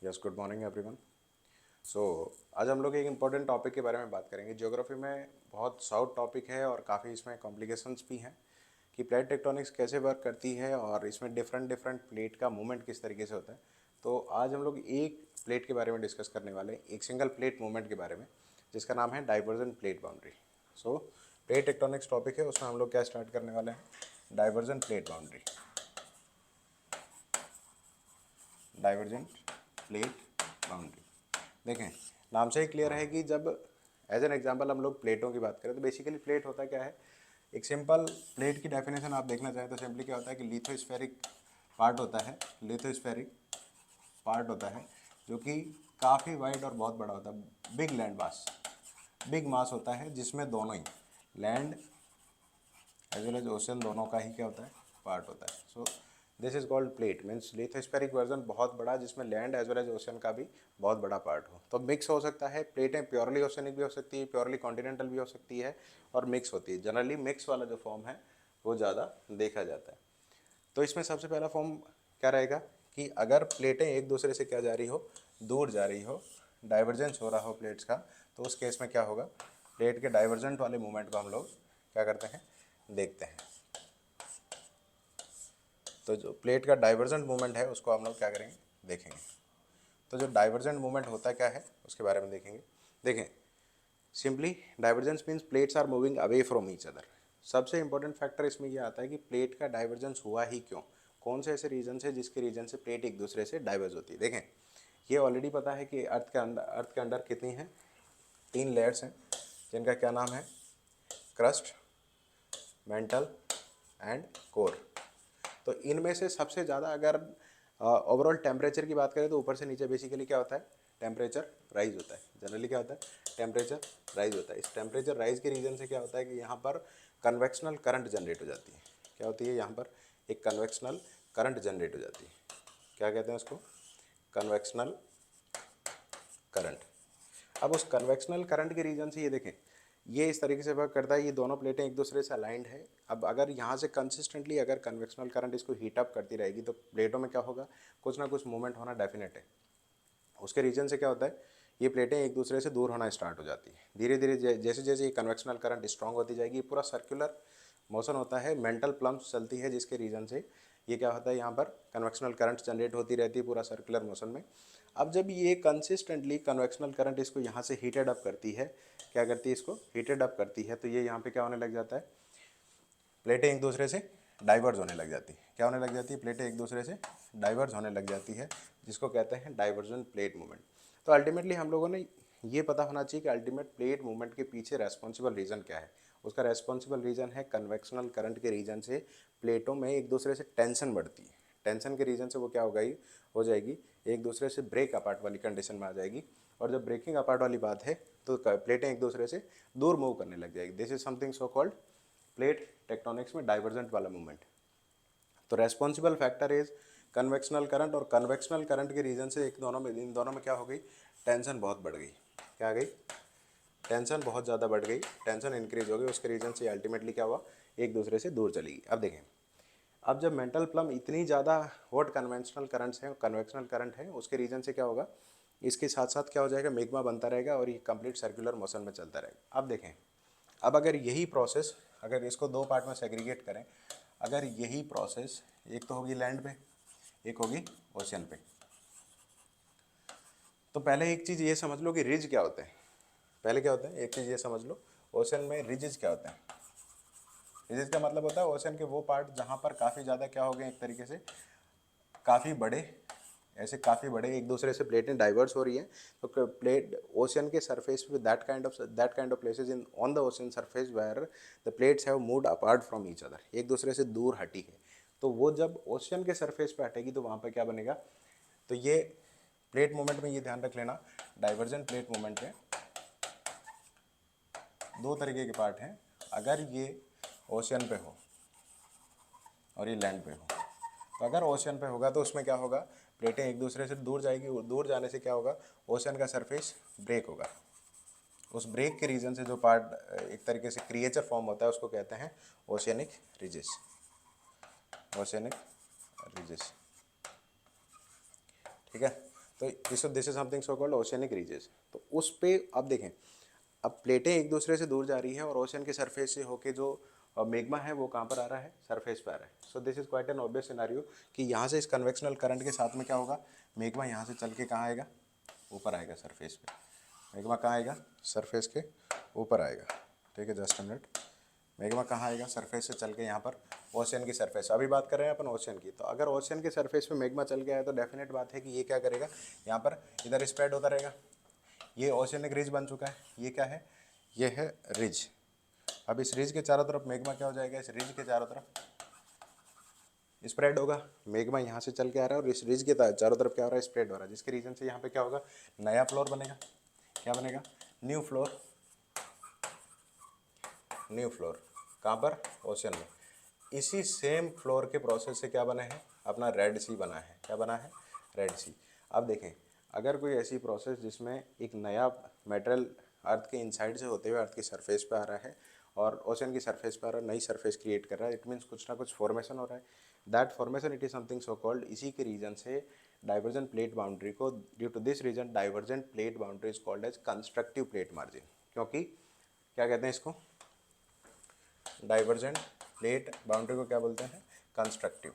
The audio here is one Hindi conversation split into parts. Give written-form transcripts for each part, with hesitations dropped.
Yes, good morning everyone. So आज हम लोग एक इम्पॉर्टेंट टॉपिक के बारे में बात करेंगे। ज्योग्राफी में बहुत शॉर्ट टॉपिक है और काफ़ी इसमें कॉम्प्लिकेशंस भी हैं कि प्लेट टेक्टोनिक्स कैसे वर्क करती है और इसमें डिफरेंट डिफरेंट प्लेट का मूवमेंट किस तरीके से होता है। तो आज हम लोग एक प्लेट के बारे में डिस्कस करने वाले हैं, एक सिंगल प्लेट मूवमेंट के बारे में, जिसका नाम है डाइवर्जेंट प्लेट बाउंड्री। सो प्लेट टेक्टोनिक्स टॉपिक है, उसमें हम लोग क्या स्टार्ट करने वाले हैं, divergent plate boundary. Divergent plate boundary, देखें नाम से ही क्लियर है कि जब एज एन एग्जांपल हम लोग प्लेटों की बात करें तो बेसिकली प्लेट होता क्या है। एक सिंपल प्लेट की डेफिनेशन आप देखना चाहें तो सिंपली क्या होता है कि लिथोस्फेरिक पार्ट होता है, लिथोस्फेरिक पार्ट होता है जो कि काफ़ी वाइड और बहुत बड़ा होता है। Big land mass, big mass होता है जिसमें दोनों ही land as well as ocean दोनों का ही क्या होता है, पार्ट होता है। So this is called plate, means lithospheric version बहुत बड़ा जिसमें land as well as ocean का भी बहुत बड़ा पार्ट हो। तो मिक्स हो सकता है, प्लेटें प्योरली ओशनिक भी हो सकती है, प्योरली कॉन्टिनेंटल भी हो सकती है और मिक्स होती है। जनरली मिक्स वाला जो फॉर्म है वो ज़्यादा देखा जाता है। तो इसमें सबसे पहला फॉर्म क्या रहेगा कि अगर प्लेटें एक दूसरे से क्या जा रही हो, दूर जा रही हो, डाइवर्जेंस हो रहा हो प्लेट्स का, तो उस केस में क्या होगा, प्लेट के डाइवर्जेंट वाले मूवमेंट को हम लोग क्या करते हैं, देखते हैं। तो जो प्लेट का डाइवर्जेंट मूवमेंट है उसको हम लोग क्या करेंगे, देखेंगे। तो जो डाइवर्जेंट मूवमेंट होता क्या है उसके बारे में देखेंगे। देखें simply divergence means plates are moving away from each other. सबसे इंपॉर्टेंट फैक्टर इसमें यह आता है कि प्लेट का डाइवर्जेंस हुआ ही क्यों, कौन से ऐसे रीजन से जिसके रीजन से प्लेट एक दूसरे से डाइवर्ज होती है। देखें ये ऑलरेडी पता है कि अर्थ के अंदर कितनी है, 3 लेयर्स हैं जिनका क्या नाम है, क्रस्ट, मेंटल एंड कोर। तो इनमें से सबसे ज़्यादा अगर ओवरऑल टेम्परेचर की बात करें तो ऊपर से नीचे बेसिकली क्या होता है, टेम्परेचर राइज होता है। जनरली क्या होता है, टेम्परेचर राइज होता है। इस टेम्परेचर राइज के रीजन से क्या होता है कि यहाँ पर कन्वेक्शनल करंट जनरेट हो जाती है। क्या होती है, यहाँ पर एक कन्वेक्शनल करंट जनरेट हो जाती है। क्या कहते हैं उसको, कन्वेक्शनल करंट। अब उस कन्वेक्शनल करंट के रीजन से ये देखें, ये इस तरीके से वर्क करता है, ये दोनों प्लेटें एक दूसरे से अलाइंड है। अब अगर यहाँ से कंसिस्टेंटली अगर कन्वेक्शनल करंट इसको हीट अप करती रहेगी तो प्लेटों में क्या होगा, कुछ ना कुछ मूवमेंट होना डेफिनेट है। उसके रीजन से क्या होता है, ये प्लेटें एक दूसरे से दूर होना स्टार्ट हो जाती है। धीरे धीरे जैसे जैसे ये कन्वेक्शनल करंट स्ट्रांग होती जाएगी, पूरा सर्कुलर मोशन होता है, मेंटल प्लम्स चलती है जिसके रीजन से ये क्या होता है, यहाँ पर कन्वेक्शनल करंट जनरेट होती रहती है पूरा सर्कुलर मोशन में। अब जब ये कंसिस्टेंटली कन्वेक्शनल करंट इसको यहाँ से हीटेड अप करती है, क्या करती है, इसको हीटेड अप करती है, तो ये यहाँ पे क्या होने लग जाता है, प्लेटें एक दूसरे से डाइवर्ज होने लग जाती है। क्या होने लग जाती है, प्लेटें एक दूसरे से डाइवर्ज होने लग जाती है, जिसको कहते हैं डाइवर्जेंट प्लेट मूवमेंट। तो अल्टीमेटली हम लोगों ने ये पता होना चाहिए कि अल्टीमेट प्लेट मूवमेंट के पीछे रेस्पॉन्सिबल रीजन क्या है। उसका रेस्पॉन्सिबल रीजन है कन्वेक्शनल करंट के रीजन से प्लेटों में एक दूसरे से टेंशन बढ़ती है। टेंशन के रीजन से वो क्या होगा, हो जाएगी, एक दूसरे से ब्रेक अपार्ट वाली कंडीशन में आ जाएगी। और जब ब्रेकिंग अपार्ट वाली बात है तो प्लेटें एक दूसरे से दूर मूव करने लग जाएगी। This is something so called plate tectonics में डाइवर्जेंट वाला मूवमेंट। तो responsible factor is convectional current, और कन्वेक्शनल करंट के रीजन से इन दोनों में क्या हो गई, टेंशन बहुत बढ़ गई। क्या आ गई, टेंशन बहुत ज़्यादा बढ़ गई, टेंशन इंक्रीज हो गई। उसके रीजन से अल्टीमेटली क्या हुआ, एक दूसरे से दूर चली गई। अब देखें, अब जब मेंटल प्लम इतनी ज़्यादा व्हाट कन्वेंशनल करंट्स हैं, कन्वेक्शनल करंट है, उसके रीजन से क्या होगा, इसके साथ साथ क्या हो जाएगा, मेग्मा बनता रहेगा और ये कंप्लीट सर्कुलर मोशन में चलता रहेगा। अब देखें, अब अगर यही प्रोसेस, अगर इसको 2 पार्ट में सेग्रीगेट करें, अगर यही प्रोसेस एक तो होगी लैंड पे, एक होगी ओशियन पे, तो पहले एक चीज़ ये समझ लो कि रिज क्या होते हैं। पहले क्या होता है, एक चीज़ ये समझ लो, ओशियन में रिजेज क्या होते हैं। रिजेज का मतलब होता है ओशियन के वो पार्ट जहाँ पर काफ़ी ज़्यादा क्या हो गए, एक तरीके से काफ़ी बड़े, ऐसे काफ़ी बड़े एक दूसरे से प्लेटें डाइवर्स हो रही हैं। तो प्लेट ओशियन के सरफेस पे that kind of places in on the ocean surface where the plates have moved apart from each other, एक दूसरे से दूर हटी है। तो वो जब ओशियन के सरफेस पे हटेगी तो वहाँ पर क्या बनेगा, तो ये प्लेट मूवमेंट में ये ध्यान रख लेना, डाइवर्जेंट प्लेट मूवमेंट में 2 तरीके के पार्ट हैं। अगर ये ओशियन पे हो और ये लैंड पे हो, तो अगर ओशियन पे होगा तो उसमें क्या होगा, प्लेटें एक दूसरे से दूर जाएगी, दूर जाने से क्या होगा, ओशियन का सरफेस ब्रेक होगा। उस ब्रेक के रीजन से जो पार्ट एक तरीके से क्रिएचर फॉर्म होता है उसको कहते हैं ओशियनिक रिजेस, ओशियनिक रिजेस। ठीक है, तो this is something so called oceanic ridges. तो उस पे अब देखें, अब प्लेटें एक दूसरे से दूर जा रही है और ओशन के सरफेस से होके जो मेग्मा है वो कहाँ पर आ रहा है, सरफेस पे आ रहा है। So this is quite an obvious scenario कि यहाँ से इस कन्वेक्शनल करंट के साथ में क्या होगा, मेग्मा यहाँ से चल के कहाँ आएगा, ऊपर आएगा सरफेस पे। मेग्मा कहाँ आएगा, सरफेस के ऊपर आएगा। ठीक है, जस्ट अ मिनट। मेग्मा कहाँ आएगा, सरफेस से चल के यहाँ पर ओशियन की सरफेस। अभी बात कर रहे हैं अपन ओशियन की, तो अगर ओशियन के सरफेस पे मेग्मा चल के आया तो डेफिनेट बात है कि ये क्या करेगा, यहाँ पर इधर स्प्रेड होता रहेगा। ये ओशियनिक रिज बन चुका है, ये क्या है, ये है रिज। अब इस रिज के चारों तरफ मेग्मा क्या हो जाएगा, इस रिज के चारों तरफ स्प्रेड होगा। मेग्मा यहाँ से चल के आ रहा है और इस रिज के चारों तरफ क्या हो रहा है, स्प्रेड हो रहा है, जिसके रीजन से यहाँ पे क्या होगा, नया फ्लोर बनेगा। क्या बनेगा, न्यू फ्लोर। न्यू फ्लोर कहाँ पर, ओशन में। इसी सेम फ्लोर के प्रोसेस से क्या बना है, अपना रेड सी बना है। क्या बना है, रेड सी। अब देखें, अगर कोई ऐसी प्रोसेस जिसमें एक नया मटेरियल अर्थ के इनसाइड से होते हुए अर्थ की सरफेस पे आ रहा है और ओशन की सरफेस पे आ रहा है, नई सरफेस क्रिएट कर रहा है, इट मीन्स कुछ ना कुछ फॉर्मेशन हो रहा है। That formation it is something so called, इसी के रीजन से डाइवर्जेंट प्लेट बाउंड्री को, due to this reason divergent plate boundary is called as constructive plate margin. क्योंकि क्या कहते हैं इसको, डाइवर्जेंट प्लेट बाउंड्री को क्या बोलते हैं, कंस्ट्रक्टिव।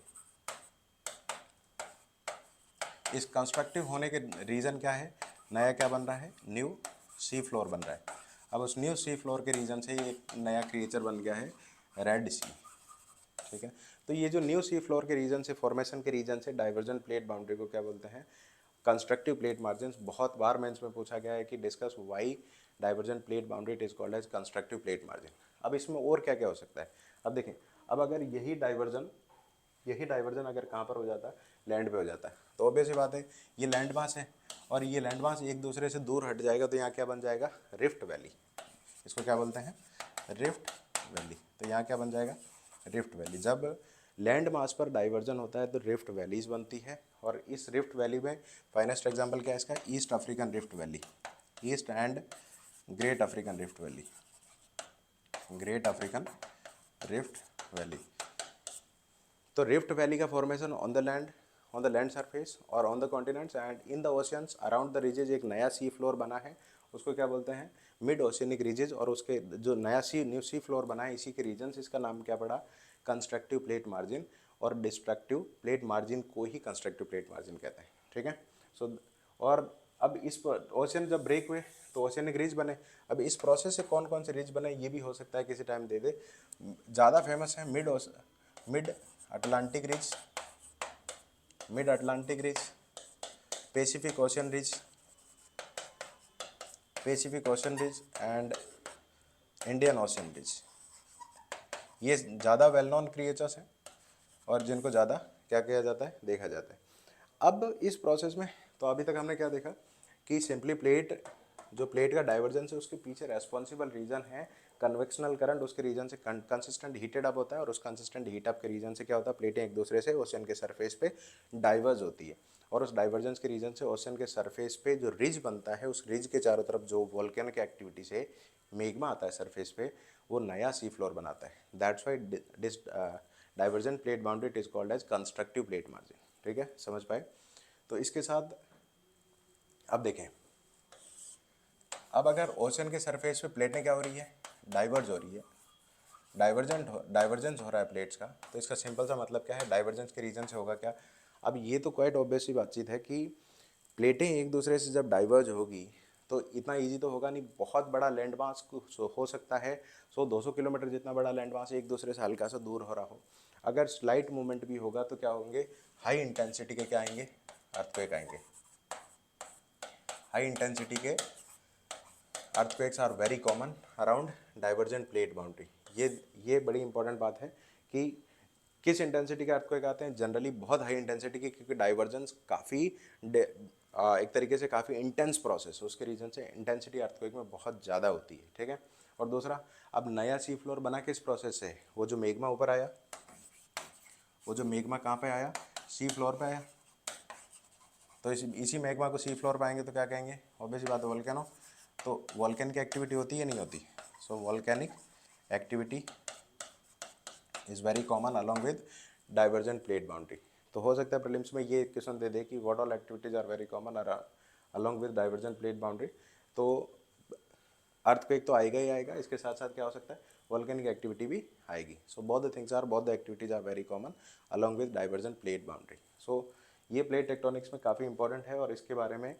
इस कंस्ट्रक्टिव होने के रीज़न क्या है, नया क्या बन रहा है, न्यू सी फ्लोर बन रहा है। अब उस न्यू सी फ्लोर के रीजन से ये नया क्रिएचर बन गया है रेड सी। ठीक है, तो ये जो न्यू सी फ्लोर के रीजन से, फॉर्मेशन के रीजन से डाइवर्जेंट प्लेट बाउंड्री को क्या बोलते हैं, कंस्ट्रक्टिव प्लेट मार्जिन। बहुत बार मेंस में पूछा गया है कि discuss why divergent plate boundary it is called as constructive plate margin. अब इसमें और क्या क्या हो सकता है, अब देखें, अब अगर यही डाइवर्जन अगर कहाँ पर हो जाता है, लैंड पे हो जाता है, तो ऑब्वियस सी बात है ये लैंड मास है और ये लैंड मास एक दूसरे से दूर हट जाएगा, तो यहाँ क्या बन जाएगा, रिफ्ट वैली। इसको क्या बोलते हैं, रिफ्ट वैली। तो यहाँ क्या बन जाएगा, रिफ्ट वैली। जब लैंड मास पर डाइवर्जन होता है तो रिफ्ट वैलीज बनती है, और इस रिफ्ट वैली में फाइनेस्ट एग्जांपल क्या है इसका, east African rift valley, east and great African rift valley, great African rift valley. तो रिफ्ट वैली का formation on the land surface और on the continents and in the oceans around the ridges, एक नया सी फ्लोर बना है, उसको क्या बोलते हैं, मिड ओशियनिक रीजेज। और उसके जो न्यू सी फ्लोर बना है, इसी के रीजन्स, इसका नाम क्या पड़ा, कंस्ट्रक्टिव प्लेट मार्जिन। और डिस्ट्रक्टिव प्लेट मार्जिन को ही कंस्ट्रक्टिव प्लेट मार्जिन कहते हैं। ठीक है, सो और अब इस ओशियन जब ब्रेक हुए तो ओशियनिक रिज बने। अब इस प्रोसेस से कौन कौन से रिज बने ये भी हो सकता है किसी टाइम दे दे। ज़्यादा फेमस है mid Atlantic ridge, mid Atlantic ridge, Pacific ocean ridge, Pacific ocean ridge and Indian ocean ridge. ये ज़्यादा वेल नोन क्रिएचर्स हैं और जिनको ज़्यादा क्या किया जाता है, देखा जाता है। अब इस प्रोसेस में तो अभी तक हमने क्या देखा कि सिंपली प्लेट, जो प्लेट का डाइवर्जेंस है उसके पीछे रेस्पॉन्सिबल रीजन है कन्वेक्शनल करंट। उसके रीजन से कंसिस्टेंट हीटेड अप होता है और उस कंसिस्टेंट हीट अप के रीजन से क्या होता है, प्लेटें एक दूसरे से ओशन के सरफेस पे डाइवर्ज होती है। और उस डाइवर्जेंस के रीजन से ओशन के सरफेस पे जो रिज बनता है, उस रिज के चारों तरफ जो वोल्केनिक एक्टिविटी से मेग्मा आता है सरफेस पे, वो नया सी फ्लोर बनाता है। That's why divergent plate boundary it is called as constructive plate margin. ठीक है, समझ पाए। तो इसके साथ अब देखें, अब अगर ओशन के सरफेस पे प्लेटें क्या हो रही है, डाइवर्ज हो रही है, डाइवर्जेंस हो रहा है प्लेट्स का, तो इसका सिंपल सा मतलब क्या है, डाइवर्जेंस के रीजन से होगा क्या। अब ये तो क्वाइट ऑब्वियस सी बातचीत है कि प्लेटें एक दूसरे से जब डाइवर्ज होगी तो इतना इजी तो होगा नहीं, बहुत बड़ा लैंड मास हो सकता है 100-200 किलोमीटर जितना बड़ा लैंड मास एक दूसरे से हल्का सा दूर हो रहा हो। अगर स्लाइट मूवमेंट भी होगा तो क्या होंगे, हाई इंटेंसिटी के क्या आएंगे, अर्थक्वेक आएंगे। हाई इंटेंसिटी के earthquakes are very common around divergent plate boundary. ये बड़ी इंपॉर्टेंट बात है कि किस इंटेंसिटी के अर्थक्वेक आते हैं, जनरली बहुत हाई इंटेंसिटी के, क्योंकि डाइवर्जेंस काफ़ी एक तरीके से काफ़ी इंटेंस प्रोसेस है, उसके रीजन से इंटेंसिटी अर्थक्वेक में बहुत ज़्यादा होती है। ठीक है, और दूसरा, अब नया सी फ्लोर बना किस प्रोसेस से, वो जो मेग्मा ऊपर आया, वो जो मेग्मा कहाँ पे आया, सी फ्लोर पे आया। तो इसी मैग्मा को सी फ्लोर पे आएंगे तो क्या कहेंगे, ऑब्वियस बात है, वोल्केनो। तो वोल्केन की एक्टिविटी होती है नहीं होती, so volcanic activity is very common along with divergent plate boundary. तो हो सकता है प्रीलिम्स में ये क्वेश्चन दे दे कि what all activities are very common along with divergent plate boundary. तो अर्थक्वेक तो आएगा ही आएगा, इसके साथ साथ क्या हो सकता है, वोल्केनिक एक्टिविटी भी आएगी। So both the activities are very common along with divergent plate boundary. So ये प्लेट टेक्टोनिक्स में काफ़ी इंपॉर्टेंट है और इसके बारे में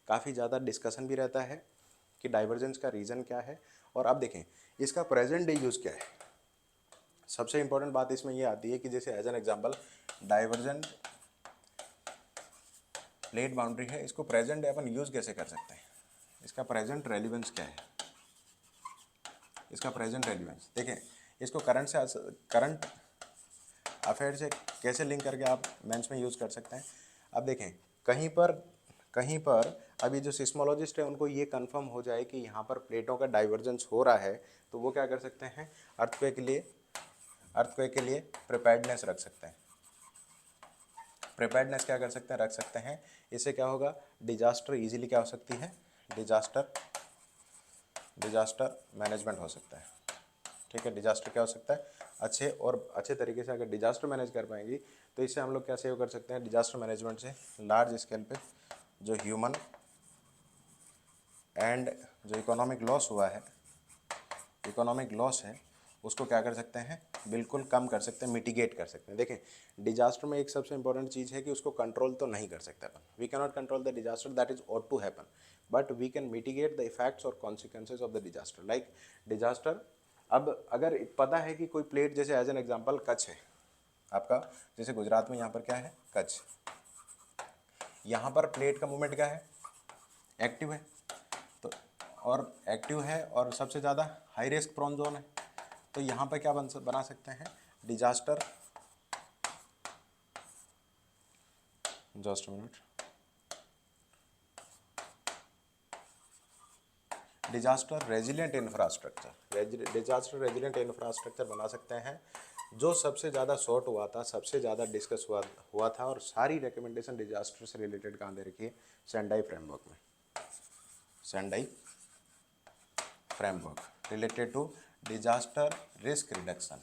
काफ़ी ज़्यादा डिस्कशन भी रहता है कि डाइवर्जेंस का रीज़न क्या है। और अब देखें इसका प्रेजेंट डे यूज़ क्या है। सबसे इंपॉर्टेंट बात इसमें ये आती है कि जैसे as an example divergent plate boundary है, इसको प्रेजेंट डे अपन यूज़ कैसे कर सकते हैं, इसका प्रेजेंट रेलिवेंस क्या है, इसका प्रेजेंट रेलिवेंस देखें, इसको करंट अफेयर से कैसे लिंक करके आप मेंस में यूज़ कर सकते हैं। अब देखें कहीं पर अभी जो सिस्मोलॉजिस्ट है उनको ये कंफर्म हो जाए कि यहाँ पर प्लेटों का डाइवर्जेंस हो रहा है, तो वो क्या कर सकते हैं, अर्थक्वेक के लिए प्रिपेयर्डनेस रख सकते हैं। प्रिपेयर्डनेस क्या कर सकते हैं, रख सकते हैं। इससे क्या होगा, डिजास्टर इजीली क्या हो सकती है, डिजास्टर मैनेजमेंट हो सकता है। ठीक है, डिजास्टर क्या हो सकता है, अच्छे तरीके से अगर डिजास्टर मैनेज कर पाएंगी तो इससे हम लोग क्या सेव कर सकते हैं, डिजास्टर मैनेजमेंट से लार्ज स्केल पे जो ह्यूमन एंड जो इकोनॉमिक लॉस है उसको क्या कर सकते हैं, बिल्कुल कम कर सकते हैं, मिटिगेट कर सकते हैं। देखें डिजास्टर में एक सबसे इंपॉर्टेंट चीज़ है कि उसको कंट्रोल तो नहीं कर सकते अपन, we can not control the disaster that is ought to happen, but we can mitigate the effects और consequences of the disaster. Like disaster, अब अगर पता है कि कोई प्लेट, जैसे एज एन एग्जांपल कच्छ है आपका, जैसे गुजरात में यहाँ पर क्या है, कच्छ, यहाँ पर प्लेट का मूवमेंट क्या है, एक्टिव है, तो और एक्टिव है और सबसे ज़्यादा हाई रिस्क प्रोन जोन है, तो यहाँ पर क्या बना सकते हैं, disaster just minute, disaster resilient infrastructure बना सकते हैं, जो सबसे ज़्यादा शॉर्ट हुआ था, सबसे ज़्यादा डिस्कस हुआ था, और सारी रिकमेंडेशन डिजास्टर से रिलेटेड कहाँ दे रखी है, सेंडाई फ्रेमवर्क में, Sendai framework related to disaster risk reduction.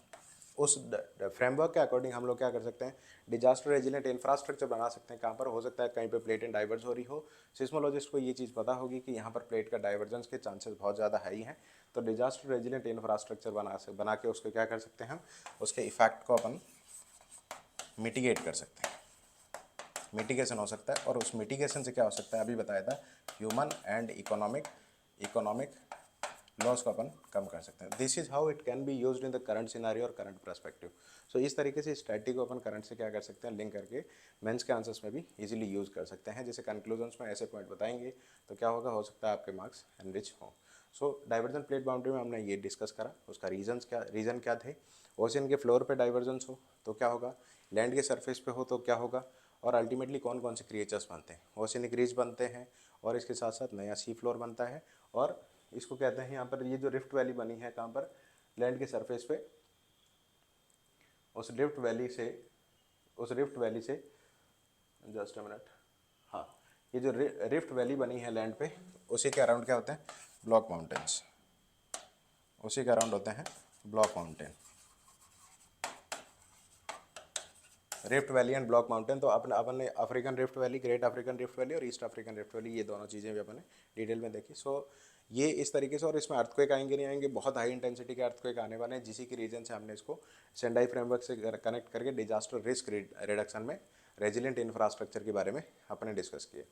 उस फ्रेमवर्क के अकॉर्डिंग हम लोग क्या कर सकते हैं, डिजास्टर रेजिलेंट इंफ्रास्ट्रक्चर बना सकते हैं। कहाँ पर हो सकता है, कहीं पे प्लेट एंड डाइवर्स हो रही हो, सिस्मोलॉजिस्ट को ये चीज़ पता होगी कि यहाँ पर प्लेट का डाइवर्जेंस के चांसेस बहुत ज़्यादा हाई हैं, तो डिजास्टर रेजिलेंट इंफ्रास्ट्रक्चर बना के उसको क्या कर सकते हैं हम, उसके इफेक्ट को अपन मिटिगेट कर सकते हैं, मिटिगेशन हो सकता है। और उस मिटिगेशन से क्या हो सकता है, अभी बताया था, ह्यूमन एंड इकोनॉमिक लॉस को अपन कम कर सकते हैं। This is how it can be used in the current scenario और करंट पर्सपेक्टिव। सो इस तरीके से स्ट्रैटेजी को अपन करंट से क्या कर सकते हैं, लिंक करके मेंस के आंसर्स में भी इजीली यूज़ कर सकते हैं। जैसे कंक्लूजन्स में ऐसे पॉइंट बताएंगे तो क्या होगा, हो सकता है आपके मार्क्स एनरिच हों। सो डाइवर्जेंट प्लेट बाउंड्री में हमने ये डिस्कस करा, उसका रीज़न क्या थे, ओशियन के फ्लोर पे डाइवर्जेंस हो तो क्या होगा, लैंड के सरफेस पे हो तो क्या होगा, और अल्टीमेटली कौन कौन से क्रिएचर्स बनते हैं, ओशियनिक रीज बनते हैं, और इसके साथ साथ नया सी फ्लोर बनता है। और इसको कहते हैं यहाँ पर, ये जो रिफ्ट वैली बनी है कहाँ पर, लैंड के सरफेस पे, उस रिफ्ट वैली से जस्ट अ मिनट, हाँ, ये जो रिफ्ट वैली बनी है लैंड पे, उसी के अराउंड क्या होते हैं, ब्लॉक माउंटेन्स, उसी के अराउंड होते हैं block mountain, rift valley and block mountain. तो अपन ने African rift valley, great African rift valley और ईस्ट अफ्रीकन रिफ्ट वैली, ये दोनों चीज़ें भी अपन ने डिटेल में देखी। सो ये इस तरीके से, और इसमें अर्थक्वेक आएंगे नहीं आएंगे, बहुत हाई इंटेंसिटी के अर्थक्वेक आने वाले हैं, जिसी की रीजन से हमने इसको सेंडाई फ्रेमवर्क से कनेक्ट करके डिजास्टर रिस्क रिडक्शन में रेजिलेंट इंफ्रास्ट्रक्चर के बारे में अपने डिस्कस किए।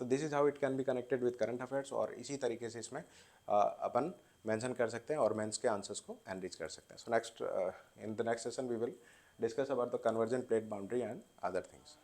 तो this is how it can be connected with current affairs, और इसी तरीके से इसमें अपन मेंशन कर सकते हैं और मेंस के आंसर्स को एनरिच कर सकते हैं। So in the next session we will discuss about the convergent plate boundary and other things.